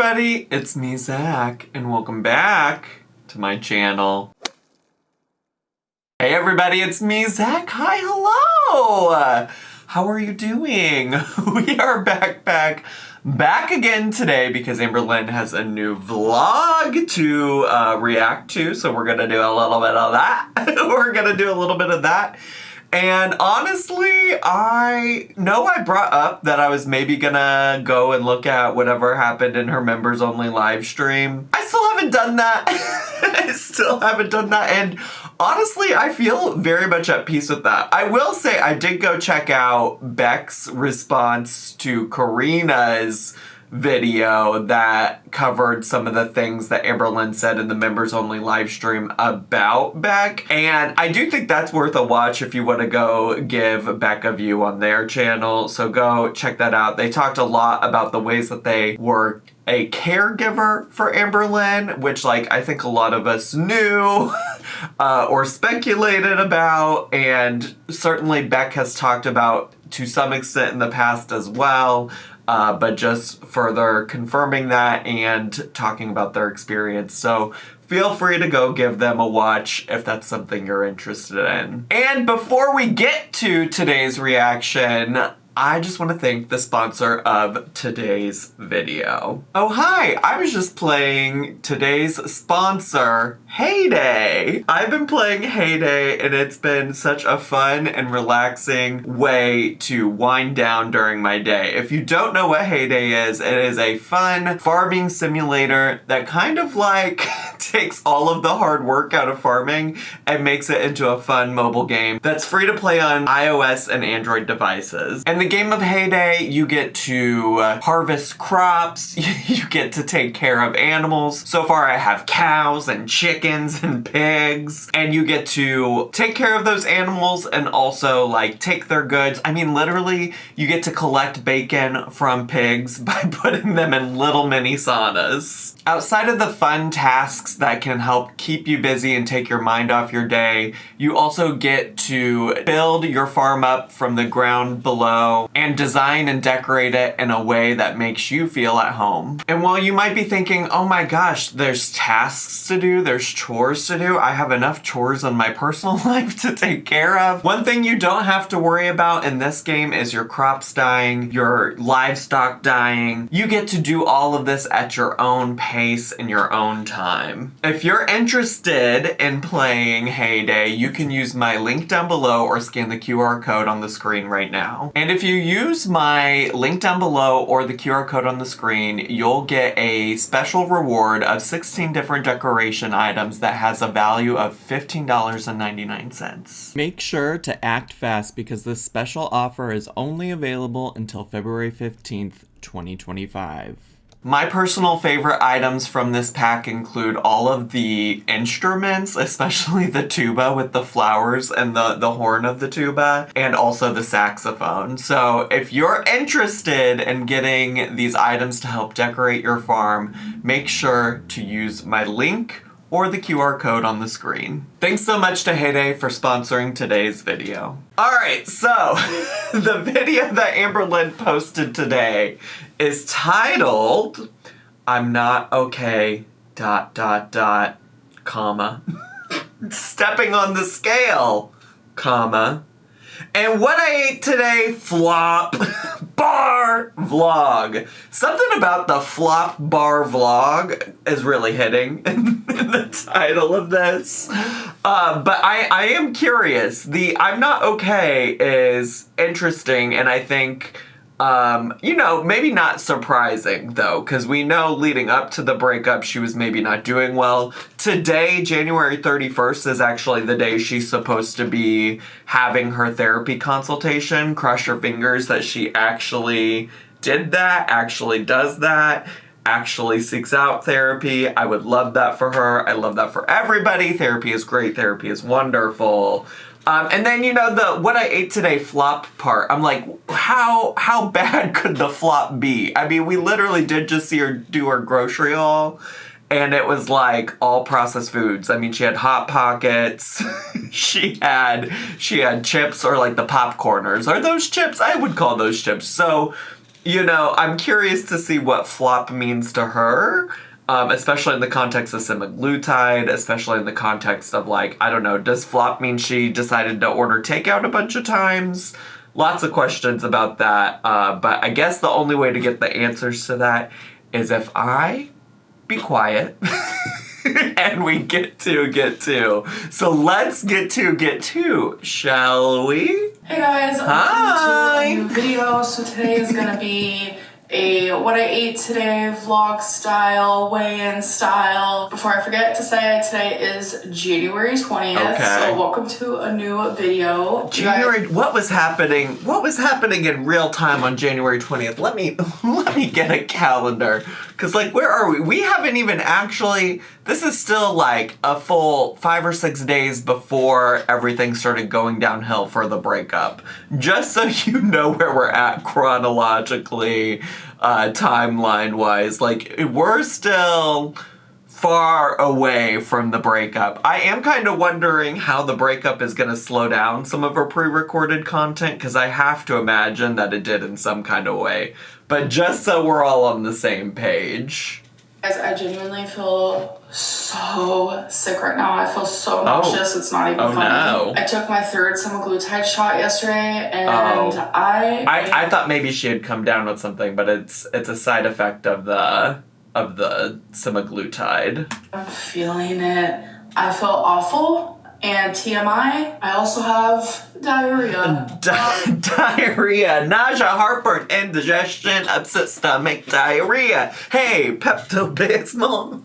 everybody, it's me, Zach, and welcome back to my channel. Hey everybody, it's me, Zach. Hi, hello! How are you doing? We are back again today because Amberlynn has a new vlog to react to, so we're gonna do a little bit of that. And honestly, I know I brought up that I was maybe gonna go and look at whatever happened in her members only live stream. I still haven't done that. And honestly, I feel very much at peace with that. I will say I did go check out Beck's response to Karina's video that covered some of the things that Amberlynn said in the members only live stream about Beck, and I do think that's worth a watch if you want to go give Beck a view on their channel, so go check that out. They talked a lot about the ways that they were a caregiver for Amberlynn, which I think a lot of us knew or speculated about, and certainly Beck has talked about to some extent in the past as well. But just further confirming that and talking about their experience. So feel free to go give them a watch if that's something you're interested in. And before we get to today's reaction, I just want to thank the sponsor of today's video. Oh hi, I was just playing today's sponsor, Heyday. I've been playing Heyday and it's been such a fun and relaxing way to wind down during my day. If you don't know what Heyday is, it is a fun farming simulator that kind of takes all of the hard work out of farming and makes it into a fun mobile game that's free to play on iOS and Android devices. In the game of Heyday, you get to harvest crops, you get to take care of animals. So far I have cows and chickens and pigs, and you get to take care of those animals and also take their goods. I mean, literally, you get to collect bacon from pigs by putting them in little mini saunas. Outside of the fun tasks that can help keep you busy and take your mind off your day, you also get to build your farm up from the ground below and design and decorate it in a way that makes you feel at home. And while you might be thinking, oh my gosh, there's tasks to do, there's chores to do, I have enough chores in my personal life to take care of. One thing you don't have to worry about in this game is your crops dying, your livestock dying. You get to do all of this at your own pace in your own time. If you're interested in playing Heyday, you can use my link down below or scan the QR code on the screen right now. And if you use my link down below or the QR code on the screen, you'll get a special reward of 16 different decoration items that has a value of $15.99. Make sure to act fast because this special offer is only available until February 15th, 2025. My personal favorite items from this pack include all of the instruments, especially the tuba with the flowers and the horn of the tuba, and also the saxophone. So if you're interested in getting these items to help decorate your farm, make sure to use my link or the QR code on the screen. Thanks so much to Heyday for sponsoring today's video. Alright, so the video that Amberlynn posted today is titled, I'm not okay, ... comma. Stepping on the scale, comma. And what I ate today, flop bar vlog. Something about the flop bar vlog is really hitting in the title of this. But I am curious. The I'm not okay is interesting, and I think maybe not surprising though, because we know leading up to the breakup, she was maybe not doing well. Today, January 31st, is actually the day she's supposed to be having her therapy consultation. Cross your fingers that she actually did that, actually does that, actually seeks out therapy. I would love that for her. I love that for everybody. Therapy is great. Therapy is wonderful. And then, the what I ate today flop part, I'm like, how bad could the flop be? I mean, we literally did just see her do her grocery haul, and it was all processed foods. I mean, she had Hot Pockets, she had chips, or the popcorners. Are those chips? I would call those chips. So you know, I'm curious to see what flop means to her. Especially in the context of semaglutide, especially in the context of, like, I don't know, does flop mean she decided to order takeout a bunch of times? Lots of questions about that. But I guess the only way to get the answers to that is if I be quiet and we get to. So let's get to, shall we? Hey guys, hi. welcome to a new video. So today is gonna be a what I ate today vlog style, weigh-in style. Before I forget to say, today is January 20th. Okay. So welcome to a new video. What was happening? What was happening in real time on January 20th? Let me get a calendar. Cause like, where are we? We haven't even actually, this is still like a full 5 or 6 days before everything started going downhill for the breakup. Just so you know where we're at chronologically, timeline wise. Like, we're still far away from the breakup. I am kind of wondering how the breakup is going to slow down some of our pre-recorded content, because I have to imagine that it did in some kind of way. But just so we're all on the same page. Guys, I genuinely feel so sick right now. I feel so nauseous. It's not even funny. No. I took my 3rd semaglutide shot yesterday, and I thought maybe she had come down with something, but it's a side effect of the semaglutide. I'm feeling it. I feel awful. And TMI, I also have diarrhea. Diarrhea, nausea, heartburn, indigestion, upset stomach, diarrhea. Hey, Pepto-Bismol.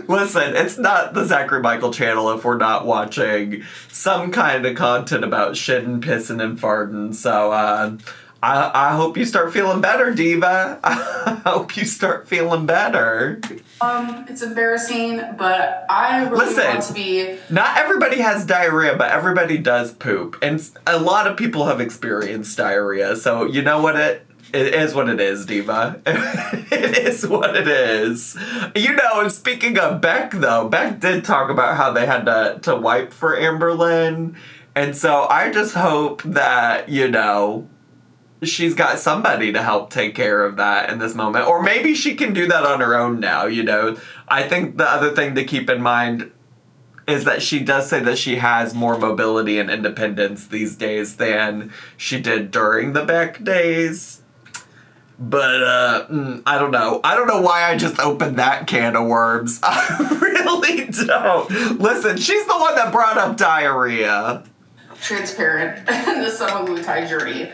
Listen, it's not the Zachary Michael channel if we're not watching some kind of content about shitting, pissing, and farting. So, I hope you start feeling better, Diva. I hope you start feeling better. It's embarrassing, but I really want to be... Not everybody has diarrhea, but everybody does poop. And a lot of people have experienced diarrhea. So, you know what it is what it is, Diva. It is what it is. You know, and speaking of Beck, though, Beck did talk about how they had to wipe for Amberlynn. And so I just hope that, you know, she's got somebody to help take care of that in this moment. Or maybe she can do that on her own now, you know. I think the other thing to keep in mind is that she does say that she has more mobility and independence these days than she did during the Beck days. But, I don't know. I don't know why I just opened that can of worms. I really don't. Listen, she's the one that brought up diarrhea. Transparent in the semaglutide journey.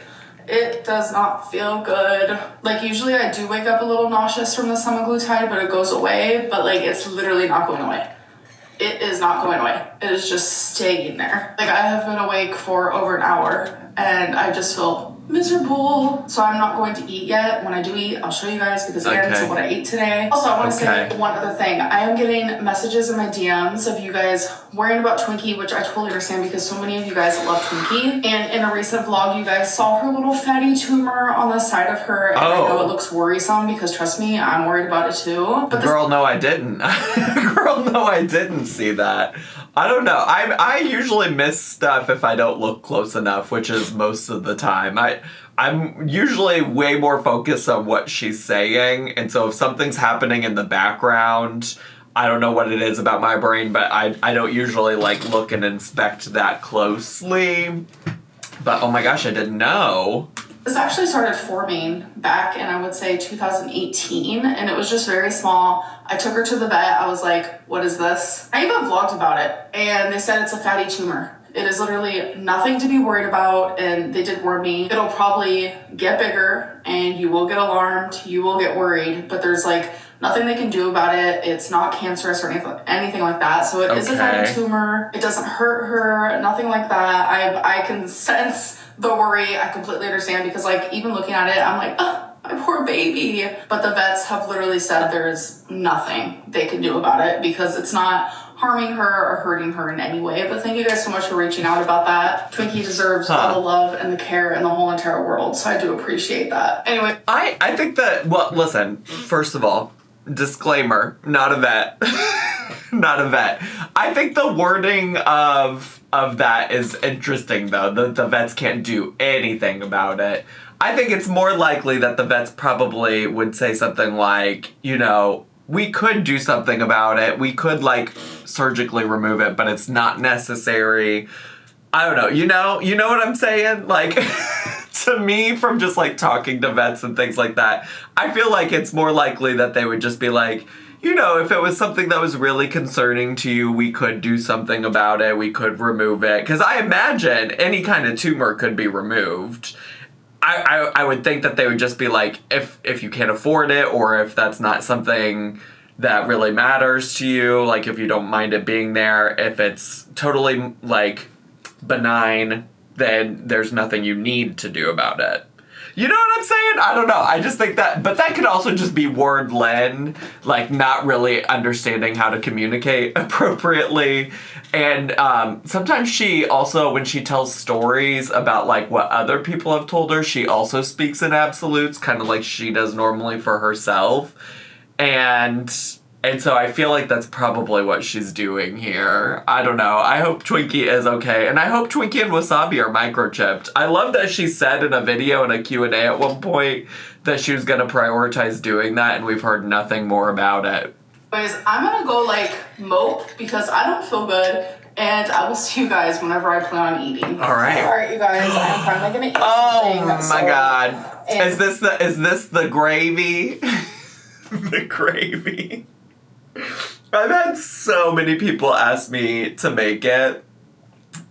It does not feel good. Like, usually I do wake up a little nauseous from the semaglutide, but it goes away. But, like, it's literally not going away. It is not going away. It is just staying there. Like, I have been awake for over an hour, and I just feel miserable. So I'm not going to eat yet. When I do eat, I'll show you guys, because again, this is what I ate today. Also, I want to say one other thing. I am getting messages in my DMs of you guys worrying about Twinkie, which I totally understand, because so many of you guys love Twinkie. And in a recent vlog, you guys saw her little fatty tumor on the side of her. And I know it looks worrisome, because trust me, I'm worried about it too. But Girl, no, I didn't. Girl, no, I didn't see that. I don't know. I usually miss stuff if I don't look close enough, which is most of the time. I'm usually way more focused on what she's saying, and so if something's happening in the background, I don't know what it is about my brain, but I don't usually like look and inspect that closely. But oh my gosh, I didn't know. This actually started forming back in, I would say, 2018, and it was just very small. I took her to the vet. I was like, what is this? I even vlogged about it, and they said it's a fatty tumor. It is literally nothing to be worried about, and they did warn me. It'll probably get bigger, and you will get alarmed, you will get worried, but there's like nothing they can do about it. It's not cancerous or anything like that. So it is a fatty tumor. It doesn't hurt her, nothing like that. I can sense the worry. I completely understand, because like even looking at it, I'm like, oh, my poor baby. But the vets have literally said there's nothing they can do about it, because it's not harming her or hurting her in any way. But thank you guys so much for reaching out about that. Twinkie deserves all the love and the care in the whole entire world, so I do appreciate that. Anyway. I think that, well, listen, first of all, disclaimer, not a vet. not a vet. I think the wording of that is interesting, though. The vets can't do anything about it. I think it's more likely that the vets probably would say something like, we could do something about it. We could, surgically remove it, but it's not necessary. I don't know. You know what I'm saying? To me, from just, talking to vets and things like that, I feel like it's more likely that they would just be like, if it was something that was really concerning to you, we could do something about it. We could remove it. Because I imagine any kind of tumor could be removed. I would think that they would just be like, if you can't afford it, or if that's not something that really matters to you, if you don't mind it being there, if it's totally, benign, then there's nothing you need to do about it. You know what I'm saying? I don't know. I just think that, but that could also just be word Lynn, not really understanding how to communicate appropriately. And sometimes she also, when she tells stories about what other people have told her, she also speaks in absolutes, kind of like she does normally for herself. And so I feel like that's probably what she's doing here. I don't know. I hope Twinkie is okay. And I hope Twinkie and Wasabi are microchipped. I love that she said in a video in a Q&A at one point that she was going to prioritize doing that, and we've heard nothing more about it. Guys, I'm going to go mope because I don't feel good. And I will see you guys whenever I plan on eating. All right. All right, you guys. I'm finally going to eat something. Oh, my God. And is this the gravy? The gravy. I've had so many people ask me to make it,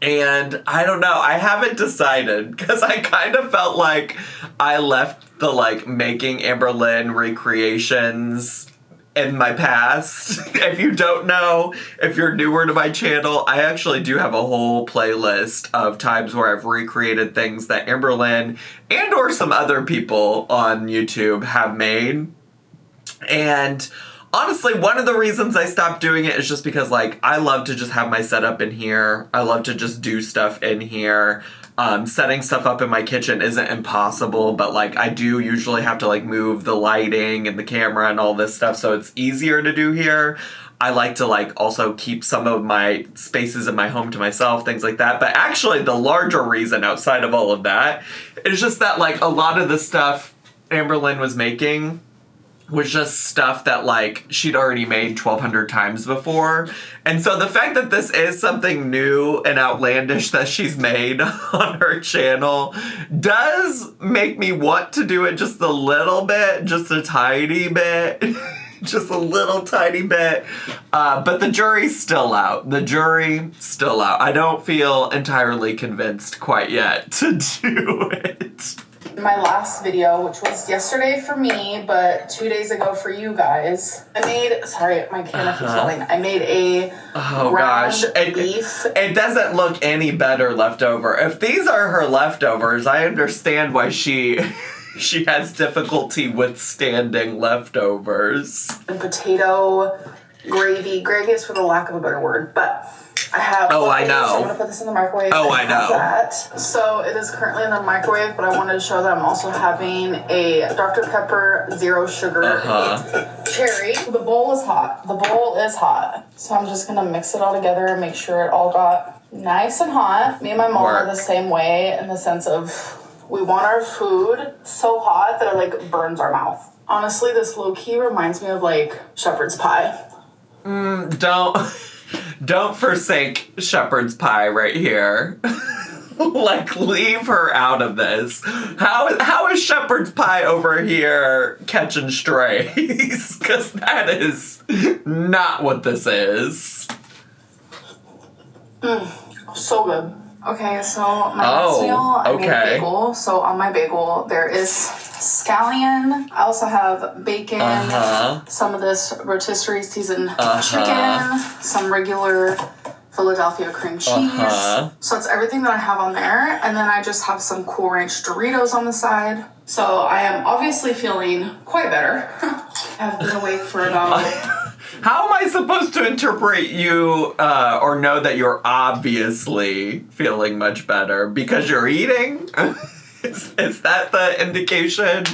and I don't know, I haven't decided, because I kind of felt like I left the, making Amberlynn recreations in my past. If you don't know, if you're newer to my channel, I actually do have a whole playlist of times where I've recreated things that Amberlynn and or some other people on YouTube have made, and honestly, one of the reasons I stopped doing it is just because, I love to just have my setup in here. I love to just do stuff in here. Setting stuff up in my kitchen isn't impossible, but, I do usually have to, move the lighting and the camera and all this stuff, so it's easier to do here. I like to, also keep some of my spaces in my home to myself, things like that. But actually, the larger reason outside of all of that is just that, a lot of the stuff Amberlynn was making was just stuff that, she'd already made 1,200 times before. And so the fact that this is something new and outlandish that she's made on her channel does make me want to do it just a little bit, just a tiny bit. Just a little tiny bit. But the jury's still out. I don't feel entirely convinced quite yet to do it. My last video, which was yesterday for me, but 2 days ago for you guys, sorry, my camera keeps falling. I made a ground beef. It doesn't look any better left over. If these are her leftovers, I understand why she has difficulty withstanding leftovers. And potato gravy. Gravy is for the lack of a better word, but I have. Oh, I know. So I'm gonna put this in the microwave. Oh, I know. That. So it is currently in the microwave, but I wanted to show that I'm also having a Dr. Pepper Zero Sugar cherry. The bowl is hot. So I'm just gonna mix it all together and make sure it all got nice and hot. Me and my mom are the same way in the sense of we want our food so hot that it burns our mouth. Honestly, this low-key reminds me of shepherd's pie. Don't forsake shepherd's pie right here. Leave her out of this. How is shepherd's pie over here catching strays? Because that is not what this is. So good. Okay, so my last meal, I made a bagel. So on my bagel, there is scallion. I also have bacon, some of this rotisserie seasoned chicken, some regular Philadelphia cream cheese. So that's everything that I have on there. And then I just have some Cool Ranch Doritos on the side. So I am obviously feeling quite better. I've been awake for about... How am I supposed to interpret you or know that you're obviously feeling much better? Because you're eating? Is that the indication?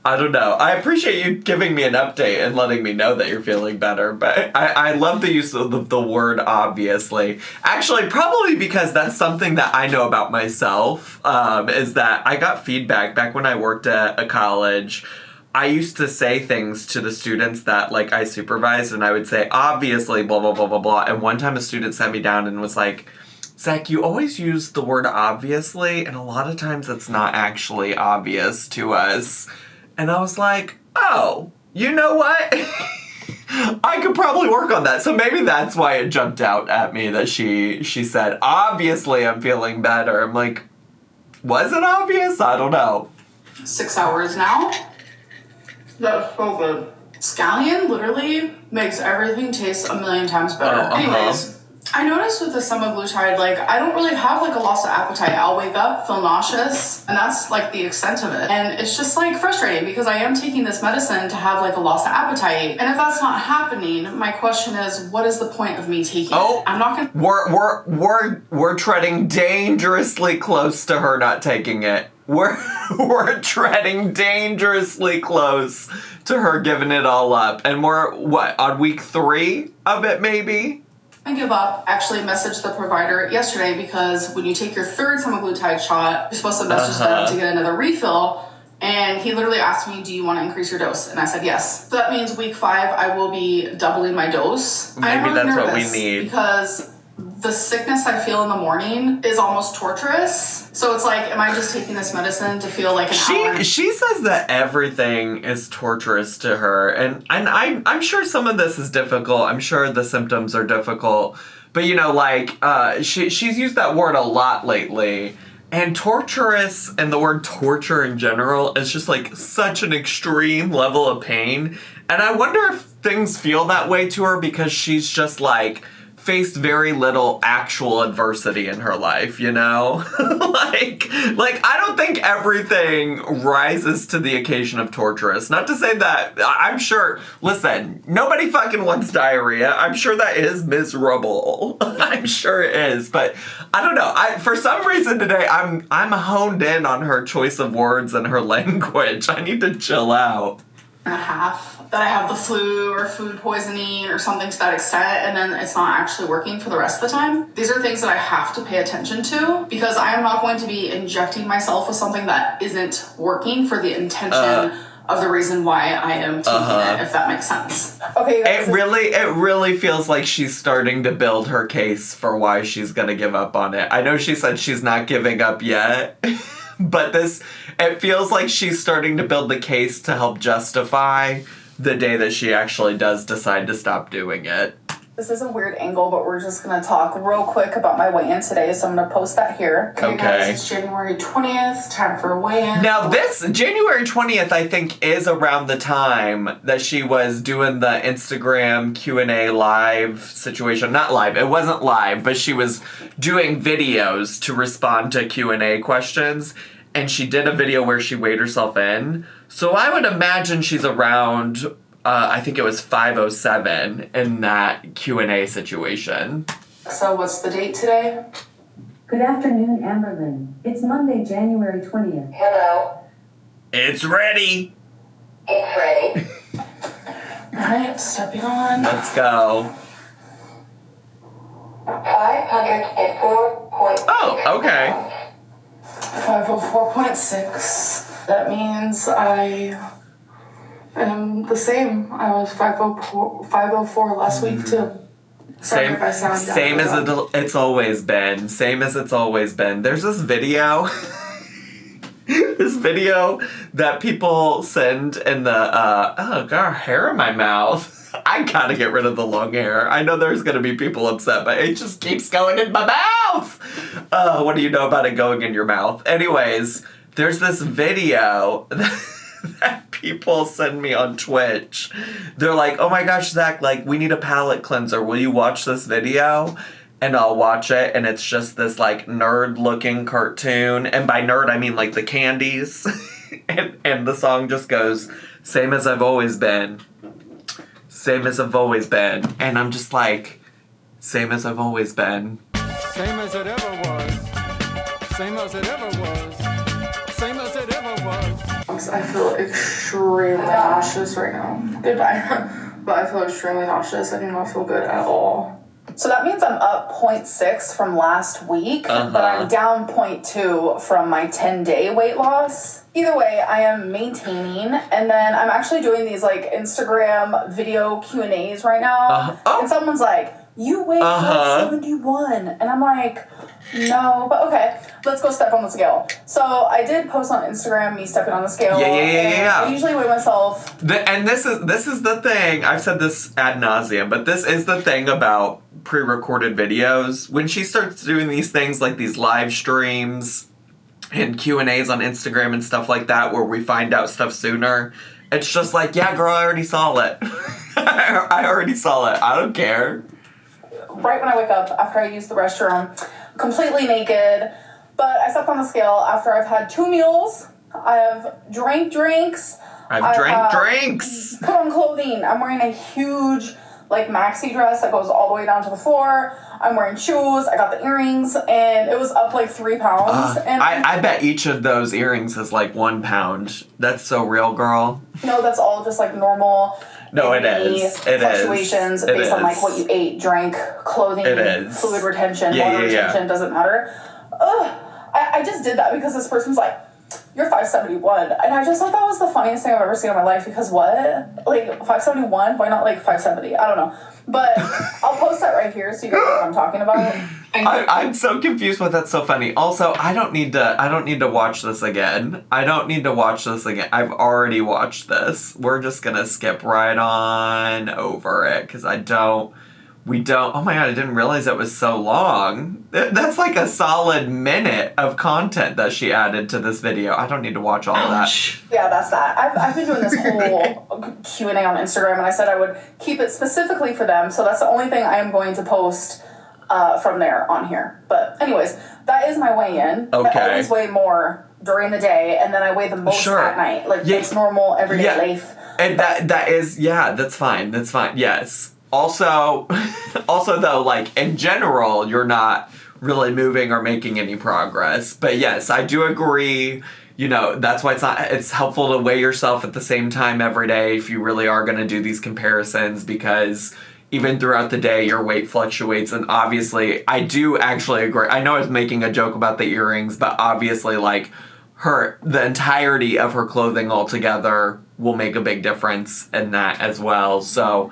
I don't know. I appreciate you giving me an update and letting me know that you're feeling better, but I love the use of the word obviously. Actually, probably because that's something that I know about myself, is that I got feedback back when I worked at a college. I used to say things to the students that, like, I supervised, and I would say, obviously, blah, blah, blah, blah, blah. And one time a student sat me down and was like, Zach, you always use the word obviously, and a lot of times it's not actually obvious to us. And I was like, oh, you know what? I could probably work on that. So maybe that's why it jumped out at me that she said, obviously I'm feeling better. I'm like, was it obvious? I don't know. 6 hours now. That's so good. Scallion literally makes everything taste a million times better. Anyways, I noticed with the semaglutide, like, I don't really have, like, a loss of appetite. I'll wake up, feel nauseous, and that's, like, the extent of it. And it's just, like, frustrating because I am taking this medicine to have, like, a loss of appetite. And if that's not happening, my question is, what is the point of me taking it? I'm not gonna... We're treading dangerously close to her not taking it. We're treading dangerously close to her giving it all up. And we're, what, on week 3 of it, maybe? I give up. Actually messaged the provider yesterday because when you take your 3rd semaglutide shot, you're supposed to message them to get another refill. And he literally asked me, do you want to increase your dose? And I said yes. So that means week 5, I will be doubling my dose. Maybe that's what we need. Because the sickness I feel in the morning is almost torturous. So it's like, am I just taking this medicine to feel like an hour? She says that everything is torturous to her. And I'm sure some of this is difficult. I'm sure the symptoms are difficult. But, you know, like, she's used that word a lot lately. And torturous and the word torture in general is just, like, such an extreme level of pain. And I wonder if things feel that way to her because she's just, like, faced very little actual adversity in her life, you know? like I don't think everything rises to the occasion of torturous. Not to say that, I'm sure, listen, nobody fucking wants diarrhea. I'm sure that is miserable. I'm sure it is, but I don't know. For some reason today, I'm honed in on her choice of words and her language. I need to chill out. And a half that I have the flu or food poisoning or something to that extent, and then it's not actually working for the rest of the time. These are things that I have to pay attention to because I am not going to be injecting myself with something that isn't working for the intention of the reason why I am taking it, if that makes sense. Okay, guys. It really feels like she's starting to build her case for why she's gonna give up on it. I know she said she's not giving up yet. But it feels like she's starting to build the case to help justify the day that she actually does decide to stop doing it. This is a weird angle, but we're just going to talk real quick about my weigh-in today, so I'm going to post that here. Okay. Guys, it's January 20th, time for a weigh-in. Now this, January 20th, I think, is around the time that she was doing the Instagram Q&A live situation. Not live, it wasn't live, but she was doing videos to respond to Q&A questions, and she did a video where she weighed herself in. So I would imagine she's around... I think it was 5:07 in that Q&A situation. So what's the date today? Good afternoon, Amberlynn. It's Monday, January 20th. Hello. It's ready. It's ready. Alright, stepping on. Let's go. 504.6. Oh, okay. 504.6. That means I am the same. I was 504 last week too. Sorry if I sound same as it's always been. Same as it's always been. There's this video. This video that people send in the oh god, hair in my mouth. I gotta get rid of the long hair. I know there's gonna be people upset, but it just keeps going in my mouth. What do you know about it going in your mouth? Anyways, there's this video that people send me on Twitch. They're like, oh my gosh, Zach, like, we need a palate cleanser. Will you watch this video? And I'll watch it, and it's just this, like, nerd-looking cartoon. And by nerd, I mean, like, the candies. and the song just goes, same as I've always been. Same as I've always been. And I'm just like, same as I've always been. Same as it ever was. Same as it ever was. Same as it ever was. guys, I feel extremely nauseous right now. Goodbye. But I feel extremely nauseous. I do not feel good at all. So that means I'm up 0.6 from last week, but I'm down 0.2 from my 10-day weight loss. Either way, I am maintaining, and then I'm actually doing these like Instagram video Q&As right now, and someone's like, you weigh 571, and I'm like, no, but okay, let's go step on the scale. So I did post on Instagram me stepping on the scale. Yeah. I usually weigh myself. And this is the thing. I've said this ad nauseum, but this is the thing about pre-recorded videos. When she starts doing these things like these live streams and Q&As on Instagram and stuff like that, where we find out stuff sooner, it's just like, yeah, girl, I already saw it. I already saw it. I don't care. Right when I wake up after I use the restroom, completely naked, but I stepped on the scale after I've had 2 meals. I have drank drinks. I've drank drinks. Put on clothing. I'm wearing a huge like maxi dress that goes all the way down to the floor. I'm wearing shoes. I got the earrings, and it was up like 3 pounds. And I bet each of those earrings is like 1 pound. That's so real, girl. No, that's all just like normal. No, it is. It fluctuations is. based on like what you ate, drank, clothing, fluid retention, water retention, doesn't matter. I just did that because this person's like, you're 571. And I just thought that was the funniest thing I've ever seen in my life, because what? Like 571? Why not like 570? I don't know. But I'll post that right here so you guys know what I'm talking about. I'm so confused with that's so funny. Also, I don't need to watch this again. I've already watched this. We're just gonna skip right on over it because we don't. Oh my god, I didn't realize it was so long. That's like a solid minute of content that she added to this video. I don't need to watch all of that. Yeah, that's that. I've been doing this whole Q&A on Instagram, and I said I would keep it specifically for them, so that's the only thing I am going to post from there on here. But anyways, that is my weigh-in. Okay. I always weigh more during the day, and then I weigh the most at night. Like, it's normal, everyday life. And that is, that's fine. That's fine. Yes. Also though, like, in general, you're not really moving or making any progress. But yes, I do agree. You know, that's why it's helpful to weigh yourself at the same time every day if you really are going to do these comparisons, because even throughout the day, your weight fluctuates. And obviously, I do actually agree. I know I was making a joke about the earrings, but obviously, like, the entirety of her clothing altogether will make a big difference in that as well. So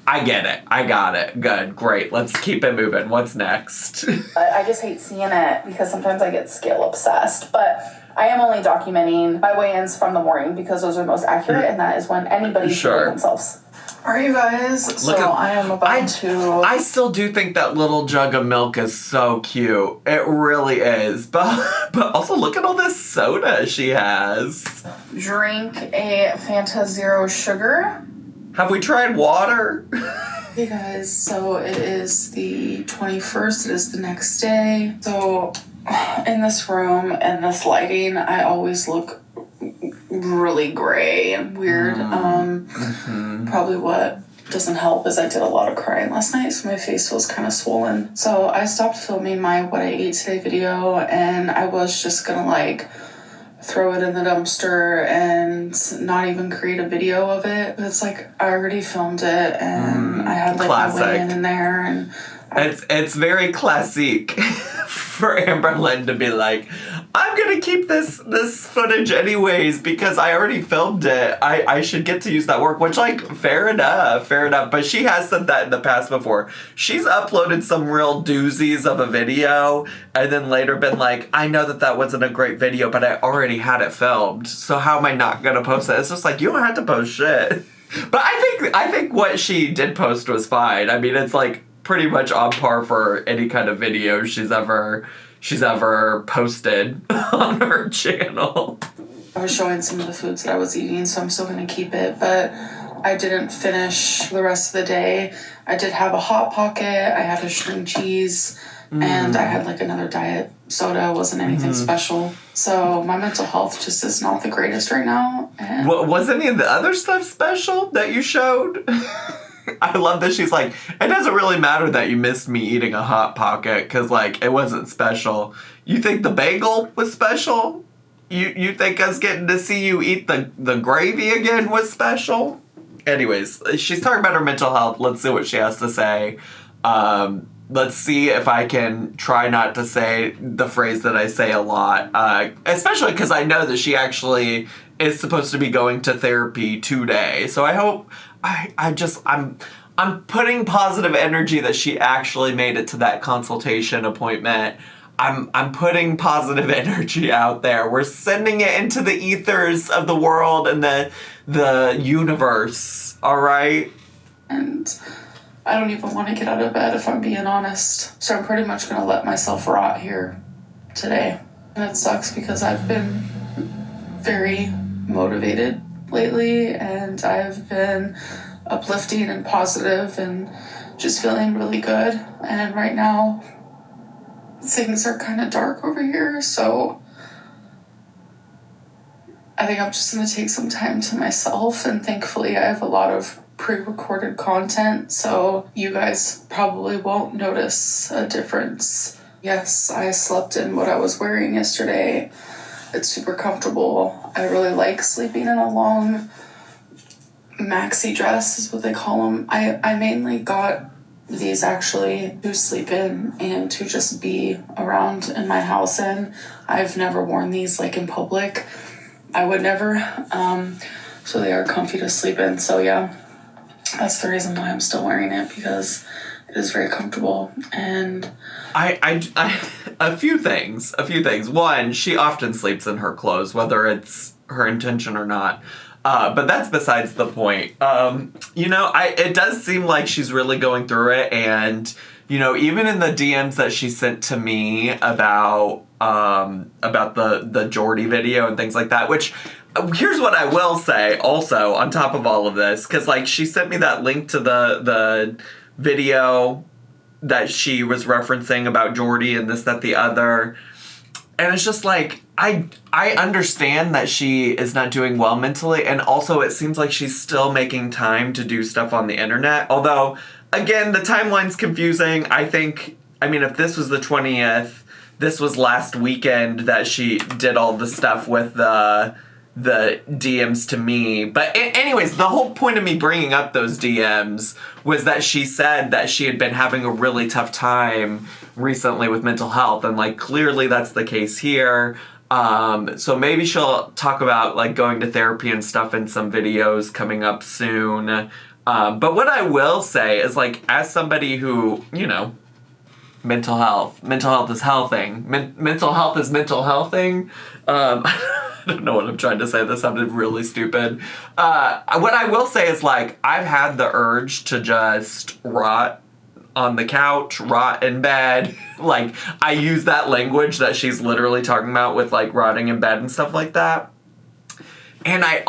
I get it. I got it. Good. Great. Let's keep it moving. What's next? I just hate seeing it because sometimes I get scale obsessed. But I am only documenting my weigh-ins from the morning because those are most accurate, and that is when anybody should weigh themselves. Alright, you guys. I am about to... I still do think that little jug of milk is so cute. It really is. But also, look at all this soda she has. Drink a Fanta Zero Sugar. Have we tried water? Hey guys, so it is the 21st, it is the next day. So in this room and this lighting, I always look really gray and weird. Probably what doesn't help is I did a lot of crying last night, so my face was kind of swollen. So I stopped filming my What I Ate Today video, and I was just gonna like throw it in the dumpster and not even create a video of it. But it's like I already filmed it, and I had like my weigh-in in there, and it's very classic for Amberlynn to be like, I'm gonna keep this footage anyways because I already filmed it. I should get to use that work, which, like, fair enough. But she has said that in the past before. She's uploaded some real doozies of a video and then later been like, I know that wasn't a great video, but I already had it filmed, so how am I not gonna post it? It's just like, you don't have to post shit. But I think what she did post was fine. I mean, it's like pretty much on par for any kind of video she's ever posted on her channel. I was showing some of the foods that I was eating, so I'm still going to keep it, but I didn't finish the rest of the day. I did have a Hot Pocket, I had a string cheese, and I had like another diet soda. It wasn't anything special. So my mental health just is not the greatest right now. And was any of the other stuff special that you showed? I love that she's like, it doesn't really matter that you missed me eating a Hot Pocket because, like, it wasn't special. You think the bagel was special? You think us getting to see you eat the gravy again was special? Anyways, she's talking about her mental health. Let's see what she has to say. Let's see if I can try not to say the phrase that I say a lot, especially because I know that she actually is supposed to be going to therapy today. So I hope I'm putting positive energy that she actually made it to that consultation appointment. I'm putting positive energy out there. We're sending it into the ethers of the world and the universe. All right? And I don't even want to get out of bed if I'm being honest. So I'm pretty much going to let myself rot here today. And it sucks because I've been very motivated lately, and I've been uplifting and positive and just feeling really good. And right now, things are kind of dark over here, so I think I'm just going to take some time to myself, and thankfully I have a lot of pre-recorded content, so you guys probably won't notice a difference. Yes, I slept in what I was wearing yesterday. It's super comfortable. I really like sleeping in a long maxi dress is what they call them. I mainly got these actually to sleep in and to just be around in my house in. I've never worn these like in public. I would never. So they are comfy to sleep in. So yeah, that's the reason why I'm still wearing it, because it is very comfortable. And I a few things. One, she often sleeps in her clothes, whether it's her intention or not. But that's besides the point. It does seem like she's really going through it, and even in the DMs that she sent to me about the Jordy video and things like that, which here's what I will say also on top of all of this, because like she sent me that link to the video that she was referencing about Jordy and this, that, the other. And it's just like, I understand that she is not doing well mentally, and also it seems like she's still making time to do stuff on the internet. Although, again, the timeline's confusing. If this was the 20th, this was last weekend that she did all the stuff with the DMs to me. But anyways, the whole point of me bringing up those DMs was that she said that she had been having a really tough time recently with mental health, and like clearly that's the case here. So maybe she'll talk about like going to therapy and stuff in some videos coming up soon. But what I will say is, like, as somebody who, mental health is healthing. Mental health is mental healthing. I don't know what I'm trying to say. That sounded really stupid. What I will say is, like, I've had the urge to just rot on the couch, rot in bed. Like, I use that language that she's literally talking about with, like, rotting in bed and stuff like that. And I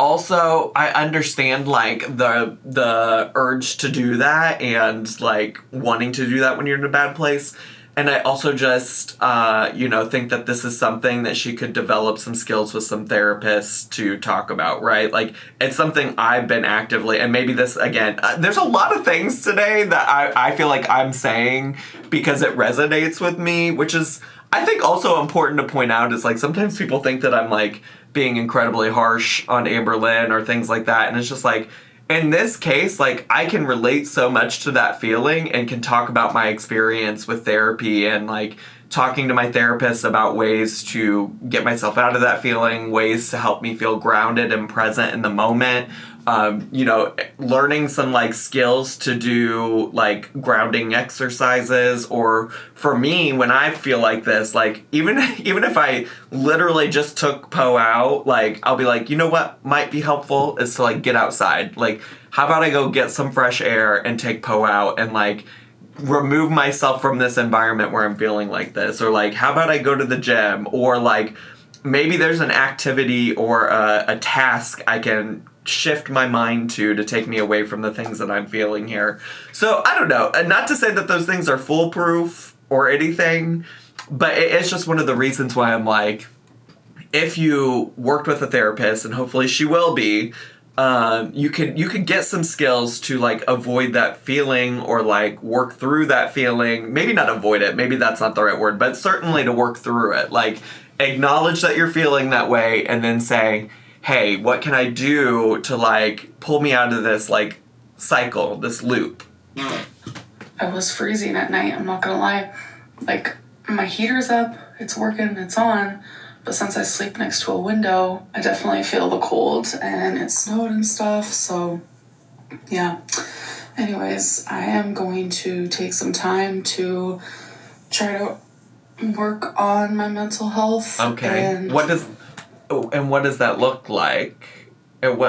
understand, like, the urge to do that and, like, wanting to do that when you're in a bad place. And I also just, think that this is something that she could develop some skills with some therapists to talk about, right? Like, it's something I've been actively, and maybe this, again, there's a lot of things today that I feel like I'm saying because it resonates with me, which is, I think, also important to point out is, like, sometimes people think that I'm, like, being incredibly harsh on Amberlynn or things like that, and it's just, like, in this case, like, I can relate so much to that feeling and can talk about my experience with therapy and, like, talking to my therapist about ways to get myself out of that feeling, ways to help me feel grounded and present in the moment. Learning some, like, skills to do, like, grounding exercises, or for me, when I feel like this, like, even if I literally just took Poe out, like, I'll be like, you know what might be helpful is to, like, get outside. Like, how about I go get some fresh air and take Poe out and, like, remove myself from this environment where I'm feeling like this, or, like, how about I go to the gym, or, like, maybe there's an activity or a task I can shift my mind to take me away from the things that I'm feeling here. So, I don't know. Not to say that those things are foolproof or anything, but it's just one of the reasons why I'm like, if you worked with a therapist, and hopefully she will be, you could get some skills to, like, avoid that feeling, or, like, work through that feeling. Maybe not avoid it. Maybe that's not the right word, but certainly to work through it. Like, acknowledge that you're feeling that way and then say, hey, what can I do to, like, pull me out of this, like, cycle, this loop? I was freezing at night, I'm not gonna lie. Like, my heater's up, it's working, it's on, but since I sleep next to a window, I definitely feel the cold, and it snowed and stuff, so yeah. Anyways, I am going to take some time to try to work on my mental health. Okay. And what does that look like? And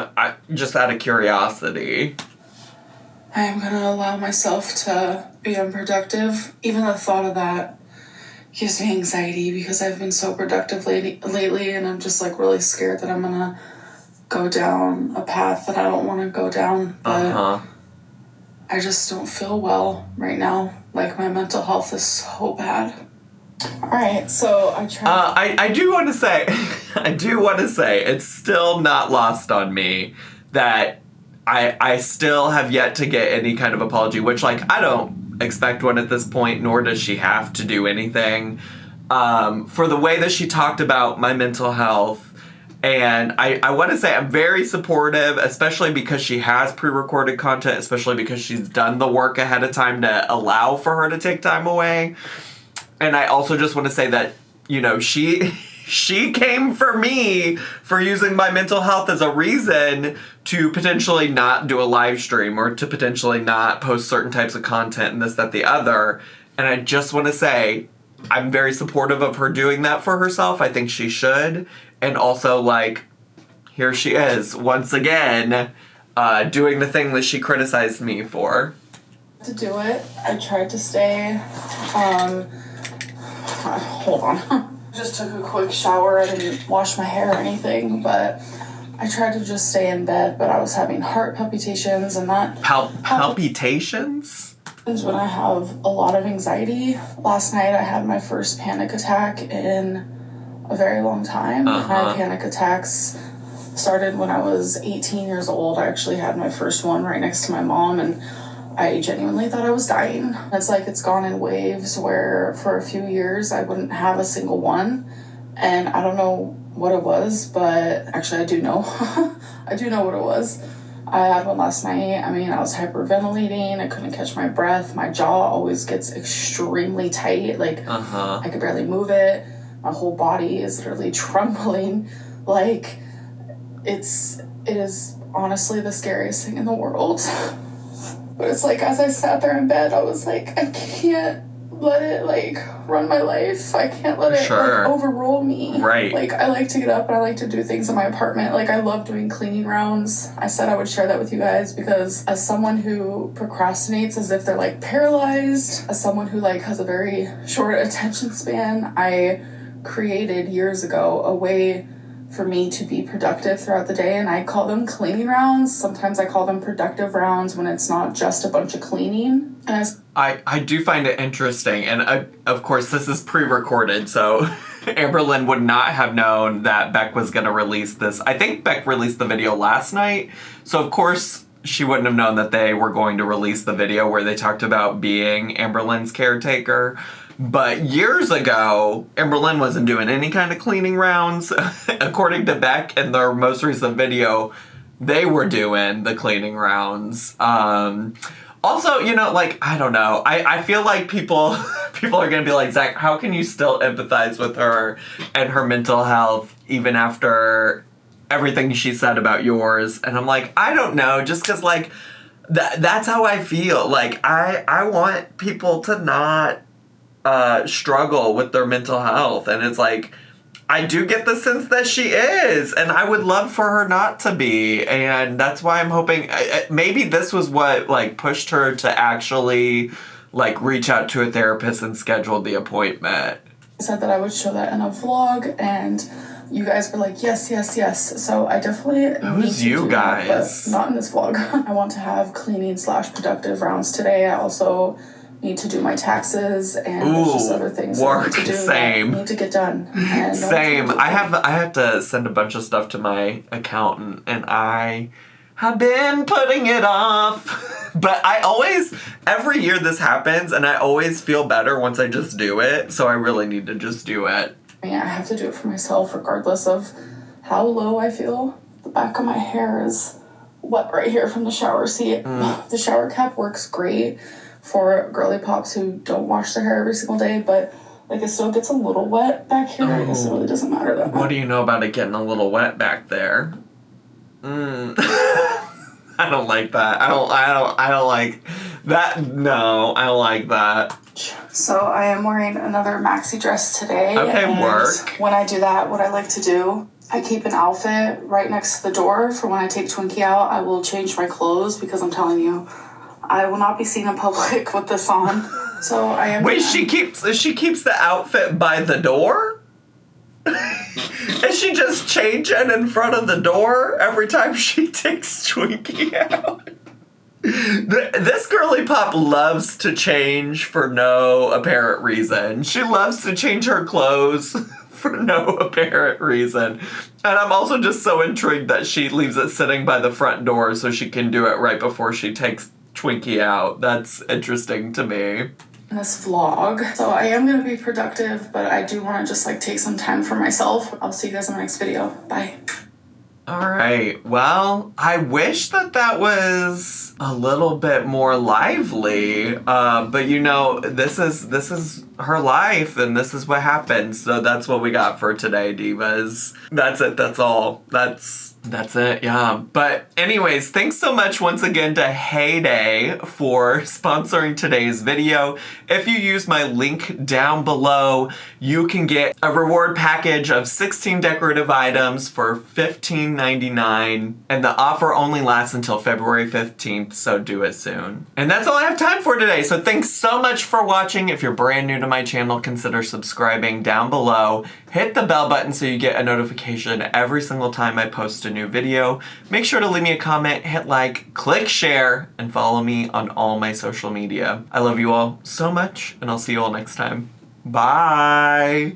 just out of curiosity. I am gonna allow myself to be unproductive. Even the thought of that gives me anxiety because I've been so productive lately, and I'm just like really scared that I'm gonna go down a path that I don't want to go down. But I just don't feel well right now. Like, my mental health is so bad. All right, so I tried. I do want to say, it's still not lost on me that I still have yet to get any kind of apology, which, like, I don't expect one at this point, nor does she have to do anything. For the way that she talked about my mental health. And I want to say I'm very supportive, especially because she has pre-recorded content, especially because she's done the work ahead of time to allow for her to take time away. And I also just want to say that, you know, she came for me for using my mental health as a reason to potentially not do a live stream or to potentially not post certain types of content and this, that, the other. And I just want to say I'm very supportive of her doing that for herself. I think she should. And also, like, here she is, once again, doing the thing that she criticized me for. To do it, I tried to stay, hold on. Just took a quick shower. I didn't wash my hair or anything, but I tried to just stay in bed, but I was having heart palpitations, and that... Palpitations? When I have a lot of anxiety. Last night I had my first panic attack in a very long time. My panic attacks started when I was 18 years old. I actually had my first one right next to my mom, and I genuinely thought I was dying. It's like it's gone in waves where for a few years I wouldn't have a single one, and I don't know what it was, but actually I do know. I do know what it was. I had one last night. I mean, I was hyperventilating. I couldn't catch my breath. My jaw always gets extremely tight. Like, I could barely move it. My whole body is literally trembling. Like, it is honestly the scariest thing in the world. But it's like, as I sat there in bed, I was like, I can't let it, like, run my life. I can't let it, like, overrule me. Right. Like, I like to get up and I like to do things in my apartment. Like, I love doing cleaning rounds. I said I would share that with you guys because as someone who procrastinates as if they're, like, paralyzed, as someone who, like, has a very short attention span, I created years ago a way for me to be productive throughout the day, and I call them cleaning rounds. Sometimes I call them productive rounds when it's not just a bunch of cleaning. And I do find it interesting, and of course this is pre-recorded, so Amberlynn would not have known that Beck was going to release this. I think Beck released the video last night, so of course she wouldn't have known that they were going to release the video where they talked about being Amberlynn's caretaker. But years ago, Amberlynn wasn't doing any kind of cleaning rounds. According to Beck in their most recent video, they were doing the cleaning rounds. Also, you know, like, I don't know. I feel like people are going to be like, Zach, how can you still empathize with her and her mental health even after everything she said about yours? And I'm like, I don't know. Just because, like, that's how I feel. Like, I want people to not struggle with their mental health, and it's like I do get the sense that she is, and I would love for her not to be, and that's why I'm hoping maybe this was what like pushed her to actually like reach out to a therapist and schedule the appointment. I said that I would show that in a vlog, and you guys were like, yes, yes, yes. So I definitely Who's you guys? That, but not in this vlog. I want to have cleaning/productive rounds today. I also need to do my taxes, and there's just other things work. I need to do. Same. Need to get done. And same. I have to send a bunch of stuff to my accountant, and I have been putting it off. But I always, every year this happens, and I always feel better once I just do it. So I really need to just do it. I have to do it for myself regardless of how low I feel. The back of my hair is wet right here from the shower seat. The shower cap works great for girly pops who don't wash their hair every single day, but like it still gets a little wet back here. I guess it really doesn't matter that much. What do you know about it getting a little wet back there? I don't like that. I don't like that. No, I don't like that. So I am wearing another maxi dress today. Okay, and work. When I do that, what I like to do, I keep an outfit right next to the door for when I take Twinkie out. I will change my clothes because I'm telling you, I will not be seen in public with this on. So I am. Wait, she keeps the outfit by the door? Is she just changing in front of the door every time she takes Twinkie out? This girly pop loves to change for no apparent reason. She loves to change her clothes for no apparent reason. And I'm also just so intrigued that she leaves it sitting by the front door so she can do it right before she takes Twinkie out. That's interesting to me. This vlog. So I am going to be productive, but I do want to just like take some time for myself. I'll see you guys in my next video. Bye. All right. Well, I wish that was a little bit more lively. But you know, this is her life and this is what happens. So that's what we got for today, divas. That's it. That's all. That's it, yeah. But anyways, thanks so much once again to Heyday for sponsoring today's video. If you use my link down below, you can get a reward package of 16 decorative items for $15.99. And the offer only lasts until February 15th, so do it soon. And that's all I have time for today. So thanks so much for watching. If you're brand new to my channel, consider subscribing down below. Hit the bell button so you get a notification every single time I post a new video. Make sure to leave me a comment, hit like, click share, and follow me on all my social media. I love you all so much, and I'll see you all next time. Bye!